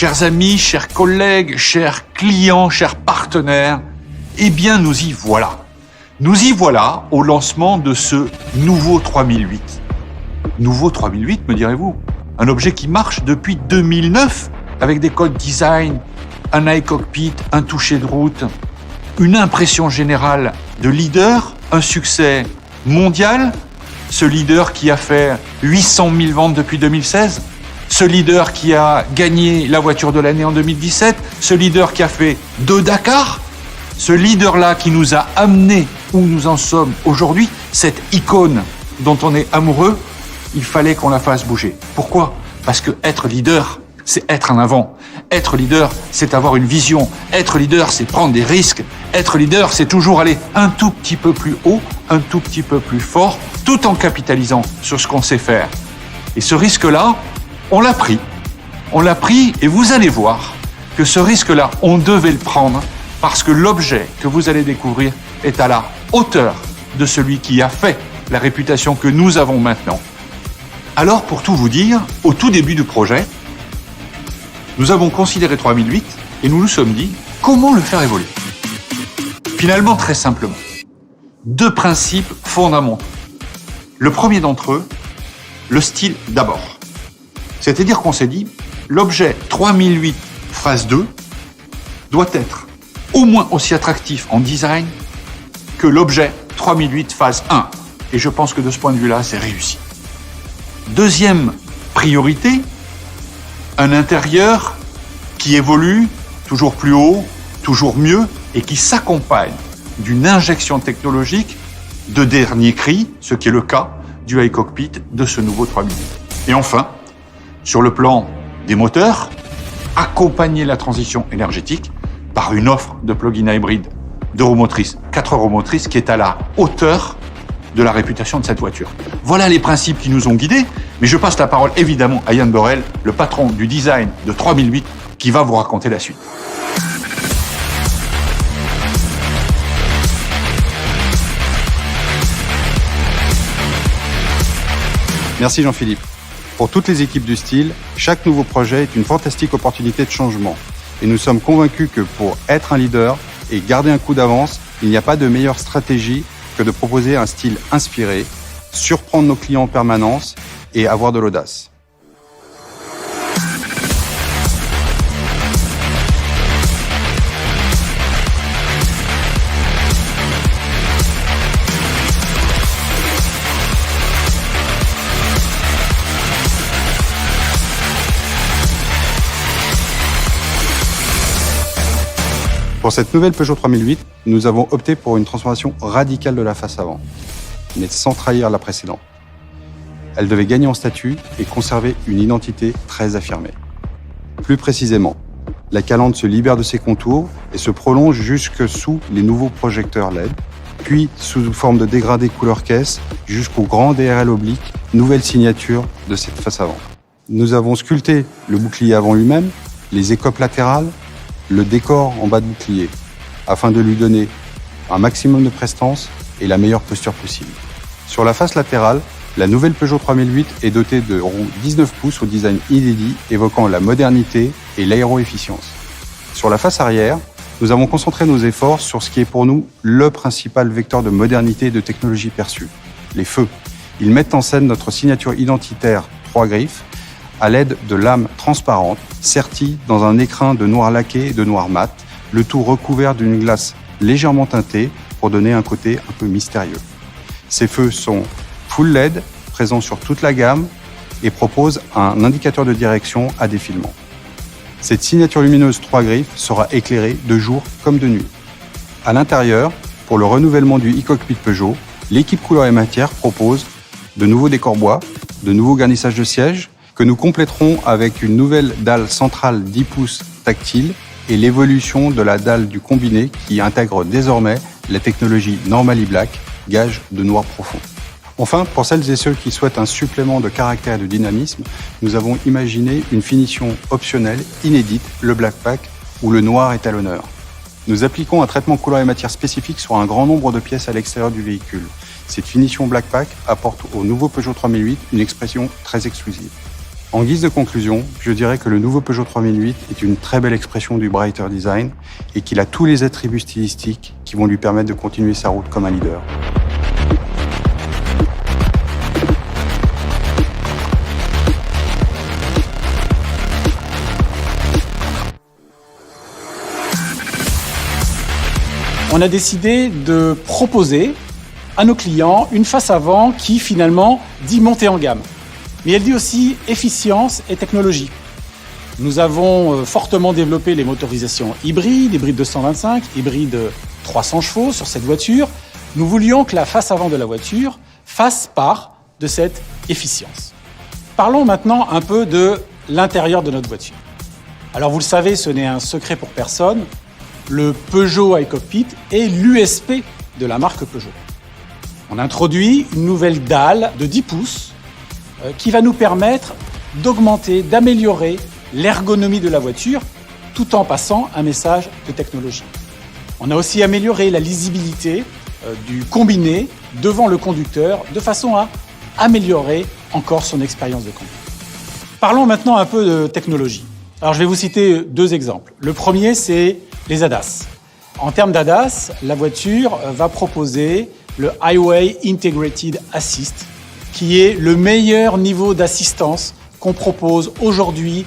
Chers amis, chers collègues, chers clients, chers partenaires, eh bien nous y voilà. Nous y voilà au lancement de ce nouveau 3008. Nouveau 3008, me direz-vous? Un objet qui marche depuis 2009 avec des codes design, un iCockpit, un toucher de route, une impression générale de leader, un succès mondial, ce leader qui a fait 800 000 ventes depuis 2016, ce leader qui a gagné la voiture de l'année en 2017, ce leader qui a fait 2 Dakar, ce leader-là qui nous a amenés où nous en sommes aujourd'hui, cette icône dont on est amoureux, il fallait qu'on la fasse bouger. Pourquoi? Parce que être leader, c'est être en avant. Être leader, c'est avoir une vision. Être leader, c'est prendre des risques. Être leader, c'est toujours aller un tout petit peu plus haut, un tout petit peu plus fort, tout en capitalisant sur ce qu'on sait faire. Et ce risque-là, on l'a pris. On l'a pris et vous allez voir que ce risque-là, on devait le prendre parce que l'objet que vous allez découvrir est à la hauteur de celui qui a fait la réputation que nous avons maintenant. Alors, pour tout vous dire, au tout début du projet, nous avons considéré 3008 et nous nous sommes dit comment le faire évoluer. Finalement, très simplement, 2 principes fondamentaux. Le premier d'entre eux, le style d'abord. C'est-à-dire qu'on s'est dit, l'objet 3008 phase 2 doit être au moins aussi attractif en design que l'objet 3008 phase 1. Et je pense que de ce point de vue-là, c'est réussi. Deuxième priorité, un intérieur qui évolue toujours plus haut, toujours mieux, et qui s'accompagne d'une injection technologique de dernier cri, ce qui est le cas du iCockpit de ce nouveau 3008. Et enfin, sur le plan des moteurs, accompagner la transition énergétique par une offre de plug-in hybride 2 roues motrices, 4 roues motrices, qui est à la hauteur de la réputation de cette voiture. Voilà les principes qui nous ont guidés, mais je passe la parole évidemment à Yann Borel, le patron du design de 3008, qui va vous raconter la suite. Merci Jean-Philippe. Pour toutes les équipes du style, chaque nouveau projet est une fantastique opportunité de changement. Et nous sommes convaincus que pour être un leader et garder un coup d'avance, il n'y a pas de meilleure stratégie que de proposer un style inspiré, surprendre nos clients en permanence et avoir de l'audace. Pour cette nouvelle Peugeot 3008, nous avons opté pour une transformation radicale de la face avant, mais sans trahir la précédente. Elle devait gagner en statut et conserver une identité très affirmée. Plus précisément, la calandre se libère de ses contours et se prolonge jusque sous les nouveaux projecteurs LED, puis sous forme de dégradé couleur caisse jusqu'au grand DRL oblique, nouvelle signature de cette face avant. Nous avons sculpté le bouclier avant lui-même, les écopes latérales, le décor en bas de bouclier, afin de lui donner un maximum de prestance et la meilleure posture possible. Sur la face latérale, la nouvelle Peugeot 3008 est dotée de roues 19 pouces au design inédit, évoquant la modernité et l'aéroefficience. Sur la face arrière, nous avons concentré nos efforts sur ce qui est pour nous le principal vecteur de modernité et de technologie perçue, les feux. Ils mettent en scène notre signature identitaire 3 griffes, à l'aide de lames transparentes, serties dans un écrin de noir laqué et de noir mat, le tout recouvert d'une glace légèrement teintée pour donner un côté un peu mystérieux. Ces feux sont full LED, présents sur toute la gamme, et proposent un indicateur de direction à défilement. Cette signature lumineuse 3 griffes sera éclairée de jour comme de nuit. À l'intérieur, pour le renouvellement du e-cockpit Peugeot, l'équipe couleur et matière propose de nouveaux décors bois, de nouveaux garnissages de sièges, que nous compléterons avec une nouvelle dalle centrale 10 pouces tactile et l'évolution de la dalle du combiné qui intègre désormais la technologie Normally Black, gage de noir profond. Enfin, pour celles et ceux qui souhaitent un supplément de caractère et de dynamisme, nous avons imaginé une finition optionnelle, inédite, le Black Pack, où le noir est à l'honneur. Nous appliquons un traitement couleur et matière spécifique sur un grand nombre de pièces à l'extérieur du véhicule. Cette finition Black Pack apporte au nouveau Peugeot 3008 une expression très exclusive. En guise de conclusion, je dirais que le nouveau Peugeot 3008 est une très belle expression du brighter design et qu'il a tous les attributs stylistiques qui vont lui permettre de continuer sa route comme un leader. On a décidé de proposer à nos clients une face avant qui finalement dit montée en gamme. Mais elle dit aussi efficience et technologie. Nous avons fortement développé les motorisations hybrides, hybride 225, hybride 300 chevaux sur cette voiture. Nous voulions que la face avant de la voiture fasse part de cette efficience. Parlons maintenant un peu de l'intérieur de notre voiture. Alors vous le savez, ce n'est un secret pour personne. Le Peugeot iCockpit est l'USP de la marque Peugeot. On introduit une nouvelle dalle de 10 pouces qui va nous permettre d'augmenter, d'améliorer l'ergonomie de la voiture tout en passant un message de technologie. On a aussi amélioré la lisibilité du combiné devant le conducteur de façon à améliorer encore son expérience de conduite. Parlons maintenant un peu de technologie. Alors je vais vous citer 2 exemples. Le premier, c'est les ADAS. En termes d'ADAS, la voiture va proposer le Highway Integrated Assist, qui est le meilleur niveau d'assistance qu'on propose aujourd'hui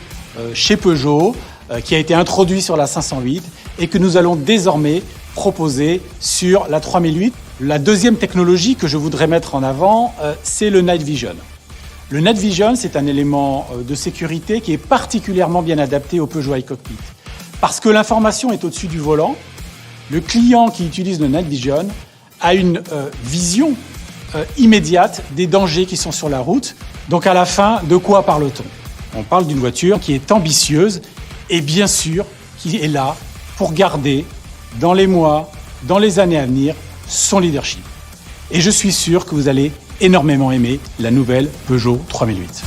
chez Peugeot, qui a été introduit sur la 508 et que nous allons désormais proposer sur la 3008. La deuxième technologie que je voudrais mettre en avant, c'est le Night Vision. Le Night Vision, c'est un élément de sécurité qui est particulièrement bien adapté au Peugeot iCockpit. Parce que l'information est au-dessus du volant, le client qui utilise le Night Vision a une vision immédiate des dangers qui sont sur la route. Donc à la fin, de quoi parle-t-on ? On parle d'une voiture qui est ambitieuse et bien sûr qui est là pour garder dans les mois, dans les années à venir, son leadership. Et je suis sûr que vous allez énormément aimer la nouvelle Peugeot 3008.